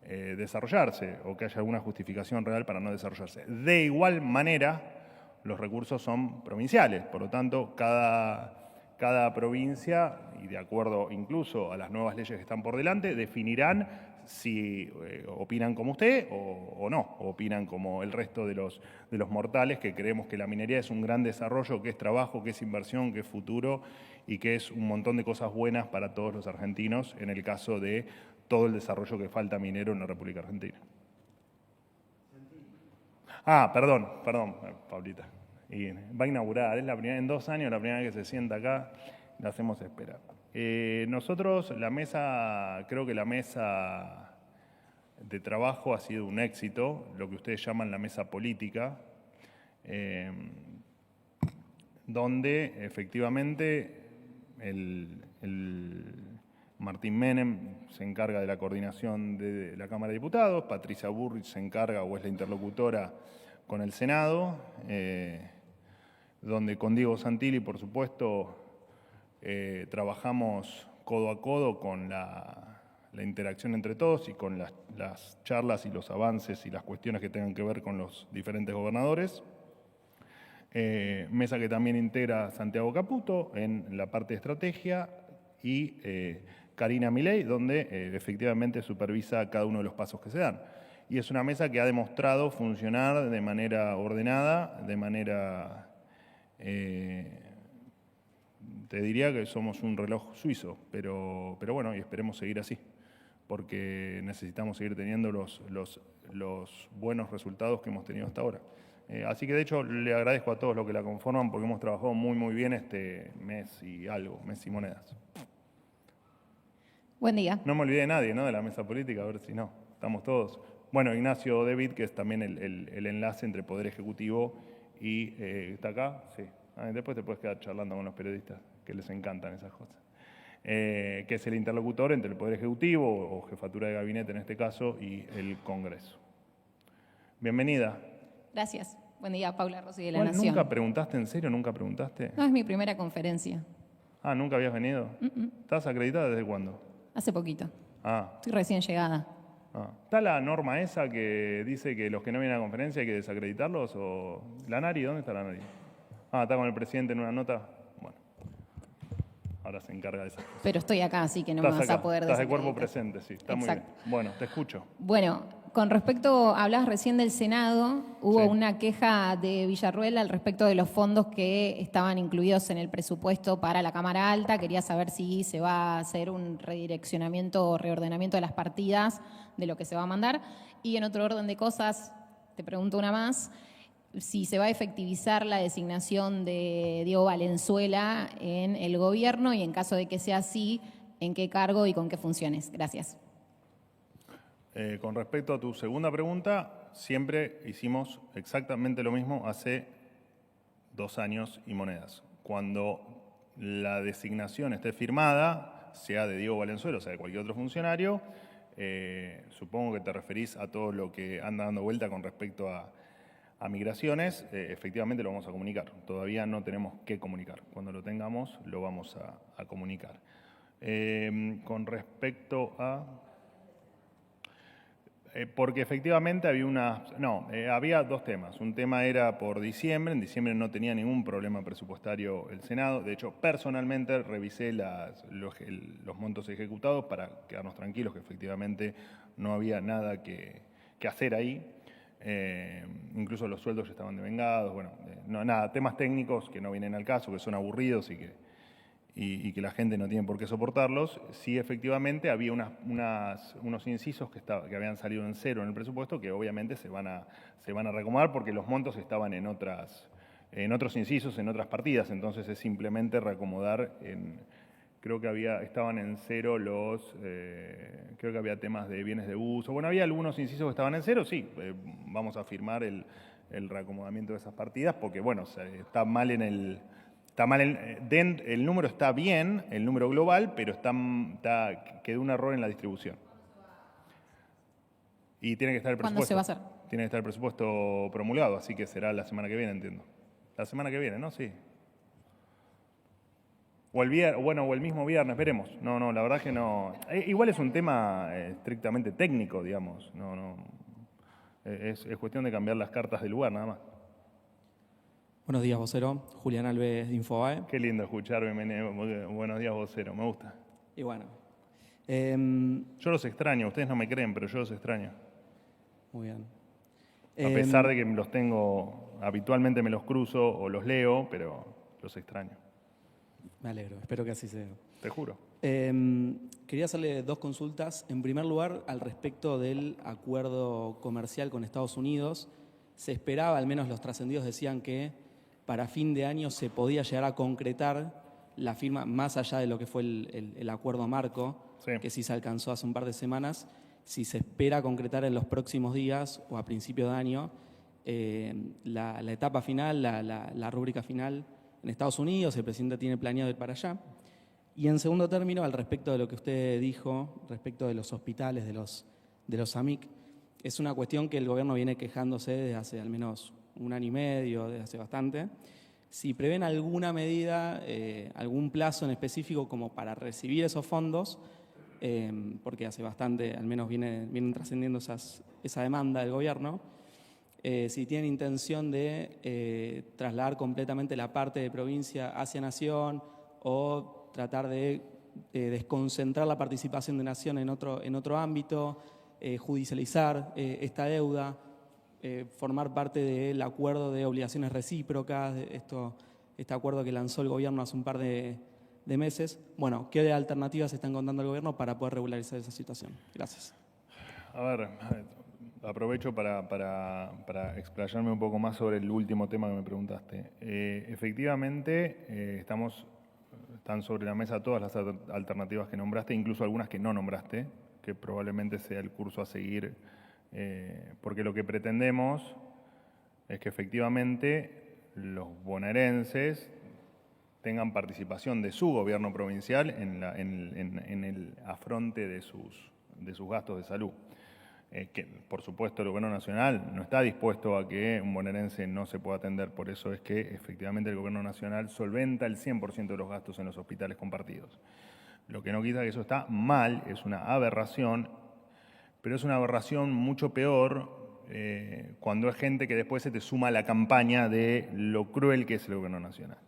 S1: desarrollarse o que haya alguna justificación real para no desarrollarse? De igual manera, los recursos son provinciales, por lo tanto, cada provincia, y de acuerdo incluso a las nuevas leyes que están por delante, definirán si opinan como usted o no, o opinan como el resto de los mortales que creemos que la minería es un gran desarrollo, que es trabajo, que es inversión, que es futuro y que es un montón de cosas buenas para todos los argentinos en el caso de todo el desarrollo que falta minero en la República Argentina. Perdón, Paulita. Y va a inaugurar, es la primera, en 2 años, la primera vez que se sienta acá, la hacemos esperar. Nosotros, creo que la mesa de trabajo ha sido un éxito, lo que ustedes llaman la mesa política, donde efectivamente el Martín Menem se encarga de la coordinación de la Cámara de Diputados, Patricia Bullrich se encarga o es la interlocutora con el Senado, donde con Diego Santilli, por supuesto, trabajamos codo a codo con la interacción entre todos y con las charlas y los avances y las cuestiones que tengan que ver con los diferentes gobernadores. Mesa que también integra Santiago Caputo en la parte de estrategia y Karina Milei, donde efectivamente supervisa cada uno de los pasos que se dan. Y es una mesa que ha demostrado funcionar de manera ordenada, de manera... te diría que somos un reloj suizo, pero bueno, y esperemos seguir así, porque necesitamos seguir teniendo los buenos resultados que hemos tenido hasta ahora. Así que de hecho le agradezco a todos los que la conforman porque hemos trabajado muy bien este mes y monedas.
S3: Buen día.
S1: No me olvidé de nadie, ¿no? De la mesa política, a ver si no, estamos todos. Bueno, Ignacio David, que es también el enlace entre Poder Ejecutivo y... ¿está acá? Sí. Después te puedes quedar charlando con los periodistas, que les encantan esas cosas. Que es el interlocutor entre el Poder Ejecutivo, o Jefatura de Gabinete en este caso, y el Congreso. Bienvenida.
S3: Gracias. Buen día, Paula Rossi de La Nación.
S1: ¿Nunca preguntaste, en serio? ¿Nunca preguntaste?
S3: No, es mi primera conferencia.
S1: ¿Nunca habías venido? ¿Estás acreditada desde cuándo?
S3: Hace poquito. Estoy recién llegada.
S1: ¿Está la norma esa que dice que los que no vienen a la conferencia hay que desacreditarlos? ¿O la Nari? ¿Dónde está la Nari? ¿Está con el presidente en una nota? Bueno. ahora se encarga de esas cosas.
S3: Pero estoy acá, así que no me
S1: Estás
S3: vas
S1: acá,
S3: a poder
S1: estás de
S3: desacreditar.
S1: cuerpo presente, sí, está
S3: Exacto.
S1: muy bien. Bueno, te escucho.
S3: Bueno, con respecto, hablabas recién del Senado, hubo
S1: Sí.
S3: una queja de Villarruel al respecto de los fondos que estaban incluidos en el presupuesto para la Cámara Alta. Quería saber si se va a hacer un redireccionamiento o reordenamiento de las partidas de lo que se va a mandar. Y en otro orden de cosas, te pregunto una más, si se va a efectivizar la designación de Diego Valenzuela en el gobierno y en caso de que sea así, ¿en qué cargo y con qué funciones? Gracias.
S1: Con respecto a tu segunda pregunta, siempre hicimos exactamente lo mismo hace 2 años y monedas. Cuando la designación esté firmada, sea de Diego Valenzuela o sea de cualquier otro funcionario, supongo que te referís a todo lo que anda dando vuelta con respecto a migraciones, efectivamente lo vamos a comunicar. Todavía no tenemos que comunicar. Cuando lo tengamos, lo vamos a comunicar. Con respecto a... porque efectivamente había 2 temas. Un tema era por diciembre. En diciembre no tenía ningún problema presupuestario el Senado. De hecho, personalmente revisé los montos ejecutados para quedarnos tranquilos que efectivamente no había nada que hacer ahí. Incluso los sueldos ya estaban devengados. Bueno, temas técnicos que no vienen al caso, que son aburridos y que la gente no tiene por qué soportarlos. Sí, efectivamente, había unos incisos que habían salido en cero en el presupuesto que obviamente se van a reacomodar porque los montos estaban en otros incisos, en otras partidas. Entonces es simplemente reacomodar creo que estaban en cero creo que había temas de bienes de uso. Bueno, había algunos incisos que estaban en cero, sí. Vamos a firmar el reacomodamiento de esas partidas porque, bueno, está mal el número está bien, el número global, pero quedó un error en la distribución. Y tiene que estar el presupuesto.
S3: ¿Cuándo se va a hacer?
S1: Tiene que estar el presupuesto promulgado, así que será la semana que viene, entiendo. La semana que viene, ¿no? Sí. O el mismo viernes, veremos. No, la verdad que no. Igual es un tema estrictamente técnico, digamos. Es cuestión de cambiar las cartas del lugar, nada más.
S4: Buenos días, vocero. Julián Alves de Infobae.
S1: Qué lindo escuchar. Buenos días, vocero. Me gusta.
S4: Y bueno.
S1: Yo los extraño. Ustedes no me creen, pero yo los extraño.
S4: Muy bien.
S1: A pesar de que los tengo, habitualmente me los cruzo o los leo, pero los extraño.
S4: Me alegro, espero que así sea.
S1: Te juro.
S4: Quería hacerle 2 consultas. En primer lugar, al respecto del acuerdo comercial con Estados Unidos. Se esperaba, al menos los trascendidos decían que para fin de año se podía llegar a concretar la firma, más allá de lo que fue el acuerdo marco,
S1: Sí.
S4: que sí se alcanzó hace un par de semanas. Si se espera concretar en los próximos días o a principio de año la etapa final, la rúbrica final en Estados Unidos, el presidente tiene planeado ir para allá. Y en segundo término, al respecto de lo que usted dijo, respecto de los hospitales, de los AMIC, es una cuestión que el gobierno viene quejándose desde hace al menos 1 año y medio, desde hace bastante. Si prevén alguna medida, algún plazo en específico como para recibir esos fondos, porque hace bastante, al menos vienen trascendiendo esa demanda del gobierno, si tienen intención de trasladar completamente la parte de provincia hacia nación o tratar de desconcentrar la participación de nación en otro ámbito, judicializar esta deuda, formar parte del acuerdo de obligaciones recíprocas, este acuerdo que lanzó el gobierno hace un par de meses. Bueno, ¿qué alternativas está encontrando el gobierno para poder regularizar esa situación? Gracias.
S1: A ver, aprovecho para explayarme un poco más sobre el último tema que me preguntaste. Efectivamente, están sobre la mesa todas las alternativas que nombraste, incluso algunas que no nombraste, que probablemente sea el curso a seguir, porque lo que pretendemos es que efectivamente los bonaerenses tengan participación de su gobierno provincial en el afronte de sus gastos de salud. Que por supuesto el gobierno nacional no está dispuesto a que un bonaerense no se pueda atender, por eso es que efectivamente el gobierno nacional solventa el 100% de los gastos en los hospitales compartidos. Lo que no quita que eso está mal, es una aberración, pero es una aberración mucho peor cuando es gente que después se te suma a la campaña de lo cruel que es el gobierno nacional.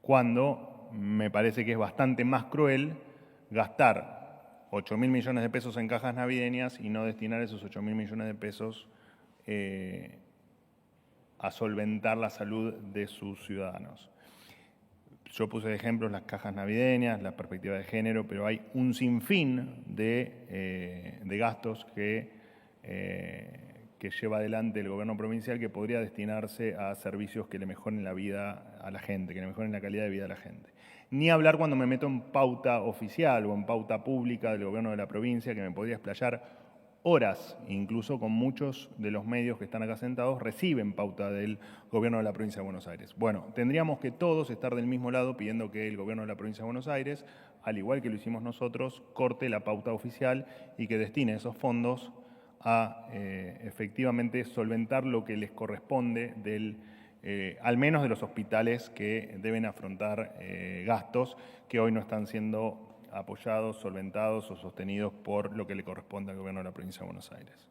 S1: Cuando me parece que es bastante más cruel gastar 8.000 millones de pesos en cajas navideñas y no destinar esos 8.000 millones de pesos a solventar la salud de sus ciudadanos. Yo puse de ejemplos las cajas navideñas, la perspectiva de género, pero hay un sinfín de gastos que lleva adelante el gobierno provincial que podría destinarse a servicios que le mejoren la vida a la gente, que le mejoren la calidad de vida a la gente. Ni hablar cuando me meto en pauta oficial o en pauta pública del gobierno de la provincia, que me podría explayar horas, incluso con muchos de los medios que están acá sentados, reciben pauta del gobierno de la provincia de Buenos Aires. Bueno, tendríamos que todos estar del mismo lado pidiendo que el gobierno de la provincia de Buenos Aires, al igual que lo hicimos nosotros, corte la pauta oficial y que destine esos fondos a efectivamente solventar lo que les corresponde al menos de los hospitales que deben afrontar gastos que hoy no están siendo apoyados, solventados o sostenidos por lo que le corresponde al gobierno de la provincia de Buenos Aires.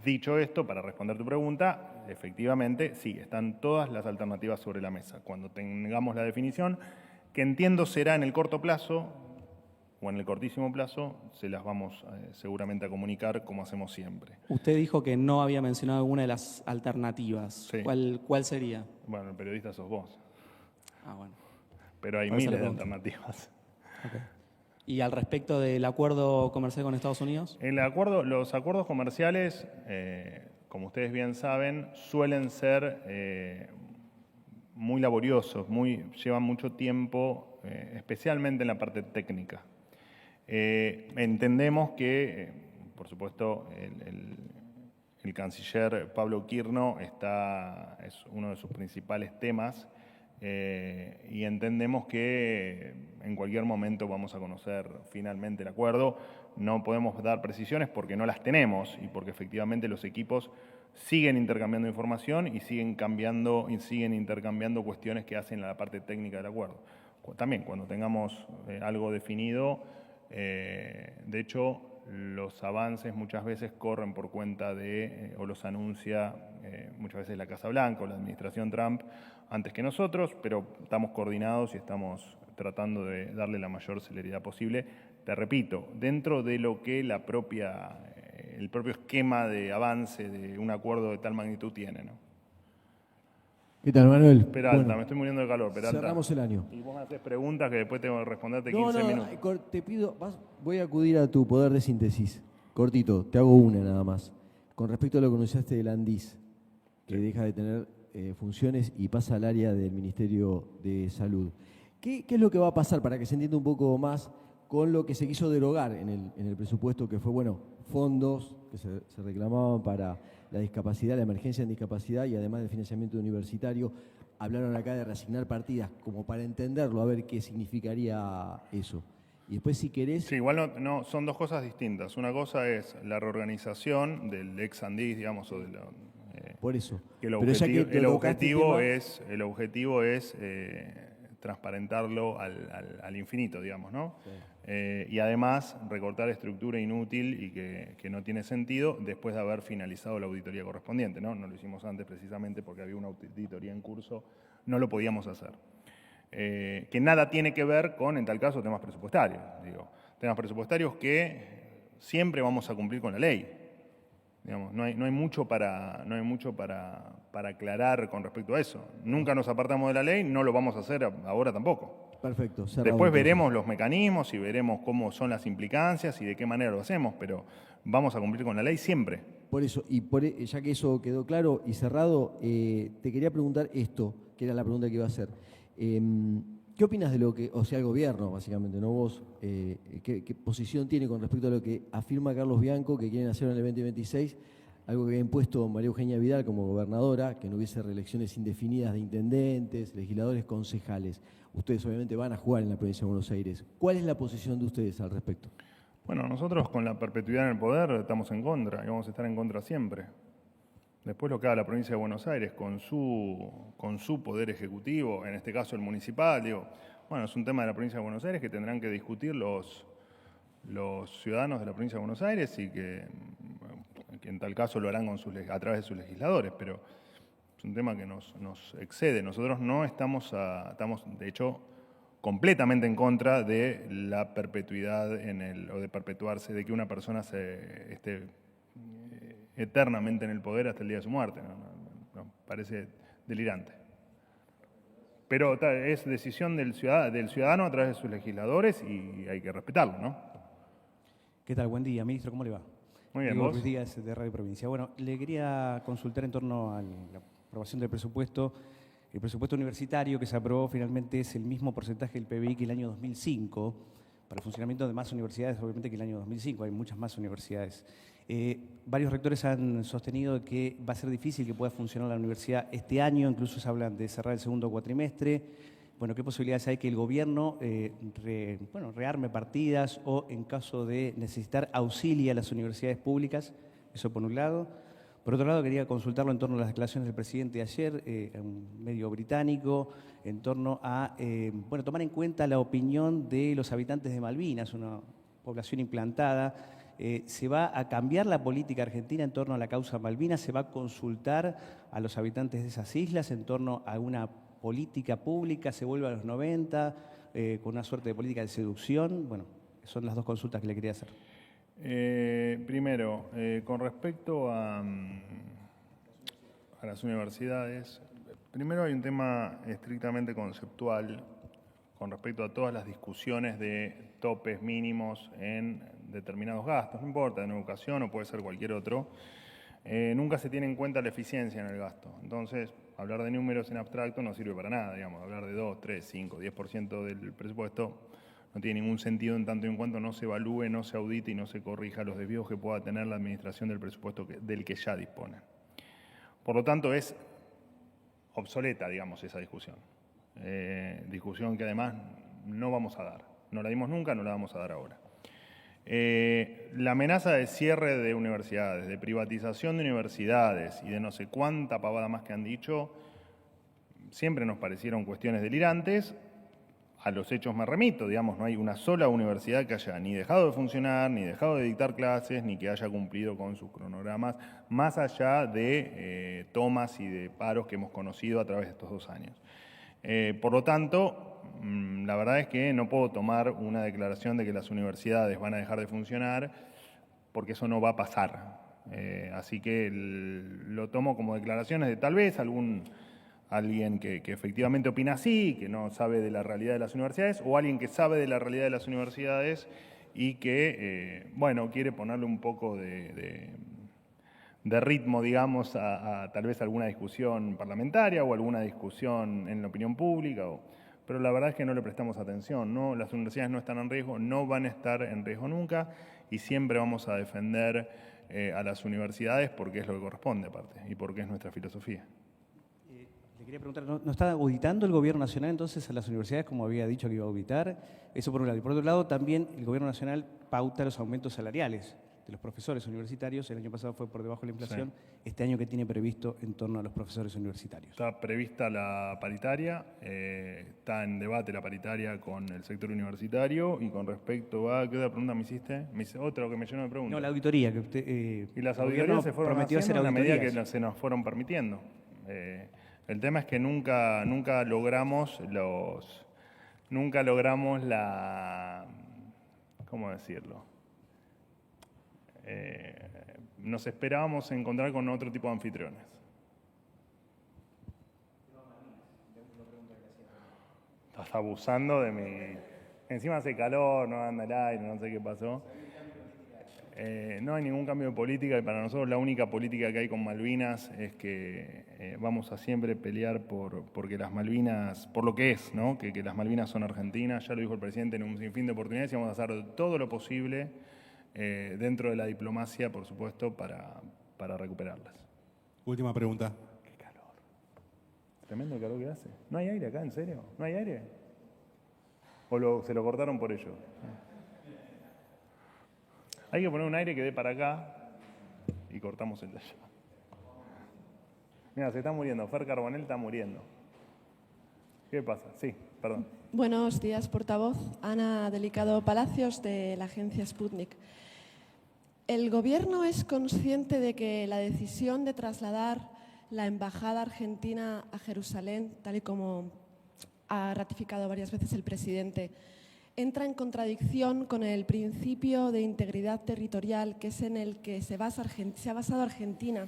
S1: Dicho esto, para responder tu pregunta, efectivamente, sí, están todas las alternativas sobre la mesa. Cuando tengamos la definición, que entiendo será en el corto plazo o en el cortísimo plazo, se las vamos seguramente a comunicar como hacemos siempre.
S4: Usted dijo que no había mencionado alguna de las alternativas.
S1: Sí.
S4: ¿Cuál sería?
S1: Bueno, el periodista sos vos.
S4: Ah, bueno.
S1: Pero hay
S4: Por eso
S1: miles
S4: le
S1: de
S4: pregunto.
S1: alternativas.
S4: Okay. ¿Y al respecto del acuerdo comercial con Estados Unidos?
S1: Los acuerdos comerciales, como ustedes bien saben, suelen ser muy laboriosos, llevan mucho tiempo, especialmente en la parte técnica. Entendemos que, por supuesto, el canciller Pablo Quirno es uno de sus principales temas y entendemos que en cualquier momento vamos a conocer finalmente el acuerdo. No podemos dar precisiones porque no las tenemos y porque efectivamente los equipos siguen intercambiando información y siguen intercambiando cuestiones que hacen a la parte técnica del acuerdo. También cuando tengamos algo definido, de hecho, los avances muchas veces corren por cuenta o los anuncia muchas veces la Casa Blanca o la administración Trump antes que nosotros, pero estamos coordinados y estamos tratando de darle la mayor celeridad posible. Te repito, dentro de lo que el propio esquema de avance de un acuerdo de tal magnitud tiene, ¿no?
S5: ¿Qué tal, Manuel?
S1: Peralta,
S5: Bueno,
S1: me estoy muriendo de calor, Peralta.
S5: cerramos el año.
S1: Y vos me haces preguntas que después tengo que responderte
S5: No,
S1: 15 minutos.
S5: te pido, voy a acudir a tu poder de síntesis. Cortito, te hago una nada más. Con respecto a lo que anunciaste del ANDIS, que deja de tener funciones y pasa al área del Ministerio de Salud. ¿Qué es lo que va a pasar para que se entienda un poco más con lo que se quiso derogar en el presupuesto, que fue, bueno, fondos que se reclamaban para la discapacidad, la emergencia en discapacidad y además del financiamiento universitario? Hablaron acá de reasignar partidas, como para entenderlo, a ver qué significaría eso. Y después, si querés...
S1: Sí, igual no, son dos cosas distintas. Una cosa es la reorganización del ex Andis, digamos, o de
S5: por eso.
S1: que el
S5: Pero ya que
S1: objetivo,
S5: tocaste
S1: el objetivo es transparentarlo al infinito, digamos, ¿no?
S5: Sí.
S1: Y además recortar estructura inútil y que no tiene sentido después de haber finalizado la auditoría correspondiente, ¿no? No lo hicimos antes precisamente porque había una auditoría en curso, no lo podíamos hacer. Que nada tiene que ver con, en tal caso, temas presupuestarios. Temas presupuestarios que siempre vamos a cumplir con la ley. Digamos, no hay mucho para aclarar con respecto a eso. Nunca nos apartamos de la ley, no lo vamos a hacer ahora tampoco.
S5: Perfecto. Cerrado,
S1: Después
S5: entonces.
S1: veremos los mecanismos y veremos cómo son las implicancias y de qué manera lo hacemos, pero vamos a cumplir con la ley siempre.
S5: Por eso, ya que eso quedó claro y cerrado, te quería preguntar esto, que era la pregunta que iba a hacer. ¿Qué opinas de lo que, o sea, el gobierno, básicamente, no vos, qué posición tiene con respecto a lo que afirma Carlos Bianco, que quieren hacer en el 2026, algo que había impuesto María Eugenia Vidal como gobernadora, que no hubiese reelecciones indefinidas de intendentes, legisladores, concejales? Ustedes obviamente van a jugar en la provincia de Buenos Aires. ¿Cuál es la posición de ustedes al respecto?
S1: Bueno, nosotros con la perpetuidad en el poder estamos en contra y vamos a estar en contra siempre. Después lo que haga la provincia de Buenos Aires con su poder ejecutivo, en este caso el municipal, bueno, es un tema de la provincia de Buenos Aires que tendrán que discutir los ciudadanos de la provincia de Buenos Aires y que en tal caso lo harán a través de sus legisladores, pero es un tema que nos excede. Nosotros no estamos de hecho, completamente en contra de la perpetuidad o de perpetuarse, de que una persona esté eternamente en el poder hasta el día de su muerte. Nos parece delirante. Pero es decisión del ciudadano a través de sus legisladores y hay que respetarlo, ¿no?
S6: ¿Qué tal? Buen día, ministro. ¿Cómo le va?
S1: Muy bien,
S6: Diego
S1: ¿vos?
S6: Ruiz Díaz, de Radio Provincia. Bueno, le quería consultar en torno a la aprobación del presupuesto. El presupuesto universitario que se aprobó finalmente es el mismo porcentaje del PBI que el año 2005, para el funcionamiento de más universidades, obviamente, que el año 2005. Hay muchas más universidades. Varios rectores han sostenido que va a ser difícil que pueda funcionar la universidad este año, incluso se hablan de cerrar el segundo cuatrimestre. Bueno, ¿qué posibilidades hay que el gobierno rearme partidas o, en caso de necesitar, auxilie a las universidades públicas? Eso por un lado. Por otro lado, quería consultarlo en torno a las declaraciones del presidente de ayer, en un medio británico, en torno a tomar en cuenta la opinión de los habitantes de Malvinas, una población implantada. ¿Se va a cambiar la política argentina en torno a la causa Malvinas? ¿Se va a consultar a los habitantes de esas islas en torno a una política pública? ¿Se vuelve a los 90 con una suerte de política de seducción? Bueno, son las dos consultas que le quería hacer.
S1: Primero, con respecto a las universidades, primero hay un tema estrictamente conceptual con respecto a todas las discusiones de topes mínimos en determinados gastos, no importa, en educación o puede ser cualquier otro, nunca se tiene en cuenta la eficiencia en el gasto. Entonces, hablar de números en abstracto no sirve para nada, digamos, hablar de 2, 3, 5, 10% del presupuesto no tiene ningún sentido en tanto y en cuanto no se evalúe, no se audite y no se corrija los desvíos que pueda tener la administración del presupuesto del que ya dispone. Por lo tanto, es obsoleta, digamos, esa discusión. Discusión que además no vamos a dar. No la dimos nunca, no la vamos a dar ahora. La amenaza de cierre de universidades, de privatización de universidades y de no sé cuánta pavada más que han dicho, siempre nos parecieron cuestiones delirantes. A los hechos me remito, digamos, no hay una sola universidad que haya ni dejado de funcionar, ni dejado de dictar clases, ni que haya cumplido con sus cronogramas, más allá de tomas y de paros que hemos conocido a través de estos 2 años. Por lo tanto, la verdad es que no puedo tomar una declaración de que las universidades van a dejar de funcionar, porque eso no va a pasar. Así que lo tomo como declaraciones de tal vez alguien que efectivamente opina así, que no sabe de la realidad de las universidades, o alguien que sabe de la realidad de las universidades y que, quiere ponerle un poco de ritmo, digamos, a tal vez alguna discusión parlamentaria o alguna discusión en la opinión pública. Pero la verdad es que no le prestamos atención, ¿no? Las universidades no están en riesgo, no van a estar en riesgo nunca y siempre vamos a defender a las universidades porque es lo que corresponde, aparte, y porque es nuestra filosofía.
S6: Le quería preguntar, ¿no está auditando el Gobierno Nacional entonces a las universidades como había dicho que iba a auditar? Eso por un lado. Y por otro lado, también el Gobierno Nacional pauta los aumentos salariales de los profesores universitarios. El año pasado fue por debajo de la inflación. Sí. Este año, ¿qué tiene previsto en torno a los profesores universitarios?
S1: Está prevista la paritaria, está en debate la paritaria con el sector universitario y con respecto a... ¿Qué otra pregunta me hiciste? Otra que me llenó de preguntas.
S6: No, la auditoría. Que usted,
S1: y las auditorías se fueron haciendo a la medida que se nos fueron permitiendo. El tema es que nunca logramos la... ¿Cómo decirlo? Nos esperábamos encontrar con otro tipo de anfitriones. Estás abusando de mi... Encima hace calor, no anda el aire, no sé qué pasó. No hay ningún cambio de política y para nosotros la única política que hay con Malvinas es que vamos a siempre pelear porque las Malvinas, por lo que es, ¿no? Que las Malvinas son argentinas, ya lo dijo el presidente en un sinfín de oportunidades y vamos a hacer todo lo posible dentro de la diplomacia, por supuesto, para recuperarlas.
S7: Última pregunta.
S1: Qué calor. Tremendo el calor que hace. ¿No hay aire acá, en serio? ¿No hay aire? ¿O se lo cortaron por ello? Hay que poner un aire que dé para acá y cortamos el de allá. Mira, se está muriendo. Fer Carbonell está muriendo. ¿Qué pasa? Sí, perdón.
S8: Buenos días, portavoz. Ana Delicado Palacios, de la agencia Sputnik. ¿El Gobierno es consciente de que la decisión de trasladar la embajada argentina a Jerusalén, tal y como ha ratificado varias veces el presidente, entra en contradicción con el principio de integridad territorial, que es en el que se ha basado Argentina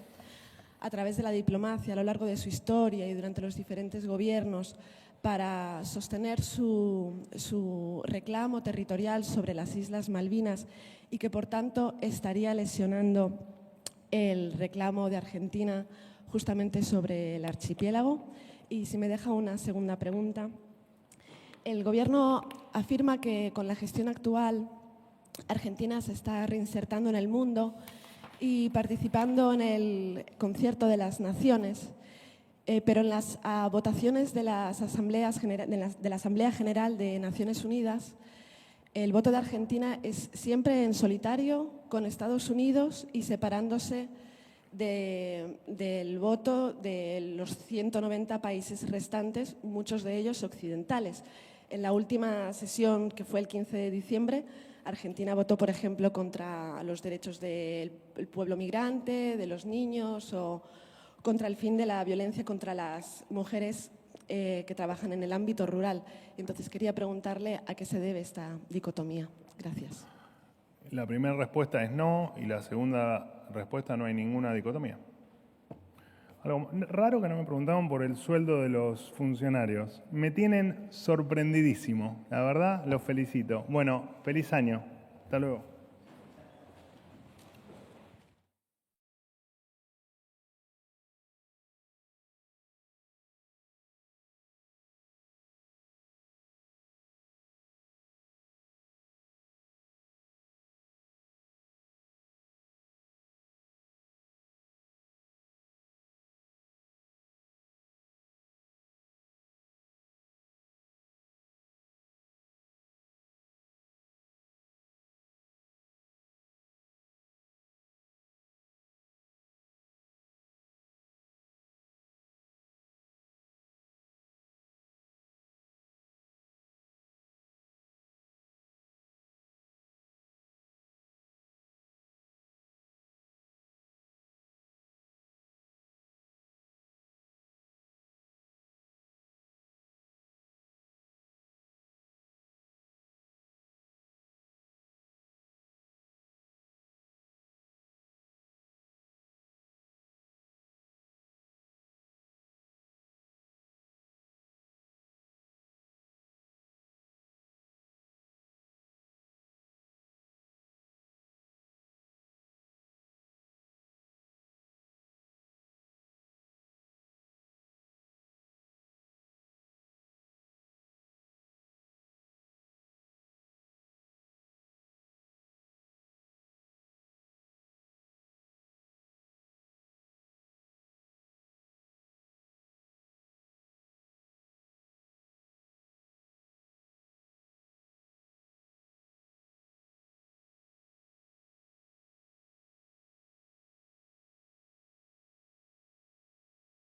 S8: a través de la diplomacia a lo largo de su historia y durante los diferentes gobiernos para sostener su reclamo territorial sobre las Islas Malvinas y que, por tanto, estaría lesionando el reclamo de Argentina justamente sobre el archipiélago. Y si me deja una segunda pregunta. El Gobierno afirma que con la gestión actual Argentina se está reinsertando en el mundo y participando en el concierto de las naciones, pero en las votaciones de la Asamblea General de Naciones Unidas, el voto de Argentina es siempre en solitario con Estados Unidos y separándose del voto de los 190 países restantes, muchos de ellos occidentales. En la última sesión, que fue el 15 de diciembre, Argentina votó, por ejemplo, contra los derechos del pueblo migrante, de los niños o contra el fin de la violencia contra las mujeres que trabajan en el ámbito rural. Entonces, quería preguntarle a qué se debe esta dicotomía. Gracias.
S1: La primera respuesta es no y la segunda respuesta no hay ninguna dicotomía. Algo raro que no me preguntaban por el sueldo de los funcionarios. Me tienen sorprendidísimo. La verdad, los felicito. Bueno, feliz año. Hasta luego.